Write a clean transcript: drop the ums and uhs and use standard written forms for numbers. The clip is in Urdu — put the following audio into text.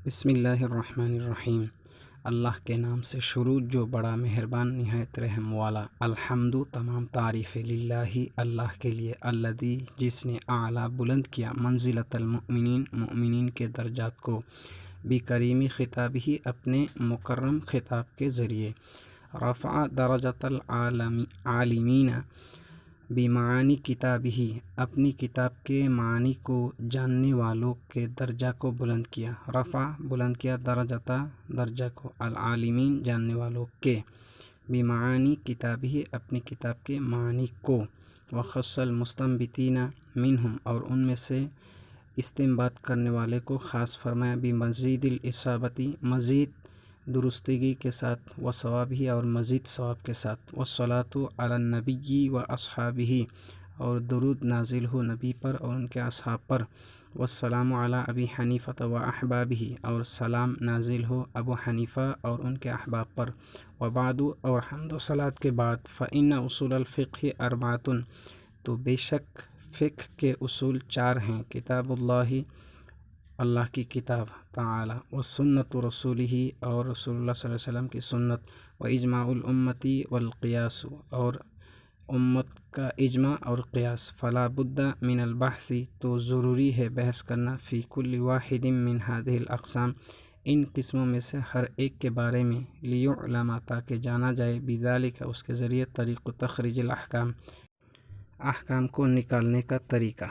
بسم اللہ الرحمن الرحیم۔ اللہ کے نام سے شروع جو بڑا مہربان نہایت رحم والا۔ الحمد تمام تعریف للہ اللہ کے لیے، الذی جس نے اعلیٰ بلند کیا منزلۃ المؤمنین مومنین کے درجات کو، بکریمی خطاب ہی اپنے مکرم خطاب کے ذریعے، رفع درجۃ العالمین بمعانی کتاب ہی اپنی کتاب کے معنی کو جاننے والوں کے درجہ کو بلند کیا، رفع بلند کیا درجہ درجہ کو، العالمین جاننے والوں کے، بمعانی کتاب ہی اپنی کتاب کے معنی کو، وخص المستنبطین منہم اور ان میں سے استنباط کرنے والے کو خاص فرمایا، بمزید الاصابتی مزید درستگی کے ساتھ، وثواب ہی اور مزید ثواب کے ساتھ، والصلاۃ علی النبی و اصحابہ اور درود نازل ہو نبی پر اور ان کے اصحاب پر، والسلام علی ابی حنیفہ و احبابہ اور سلام نازل ہو ابو حنیفہ اور ان کے احباب پر، وبعد اور حمد و صلوات کے بعد، فإن اصول الفقہ اربعۃ تو بے شک فقہ کے اصول چار ہیں، کتاب اللہ اللہ کی کتاب تعالی، وسنت رسولہ اور رسول اللہ صلی اللہ علیہ وسلم کی سنت، و اجماع الامت والقیاس اور امت کا اجماع اور قیاس، فلا بد من البحث تو ضروری ہے بحث کرنا، فی کل واحد من هذه الاقسام ان قسموں میں سے ہر ایک کے بارے میں، لیعلم تاکہ جانا جائے، بذالک اس کے ذریعے، طریق تخریج الاحکام احکام کو نکالنے کا طریقہ۔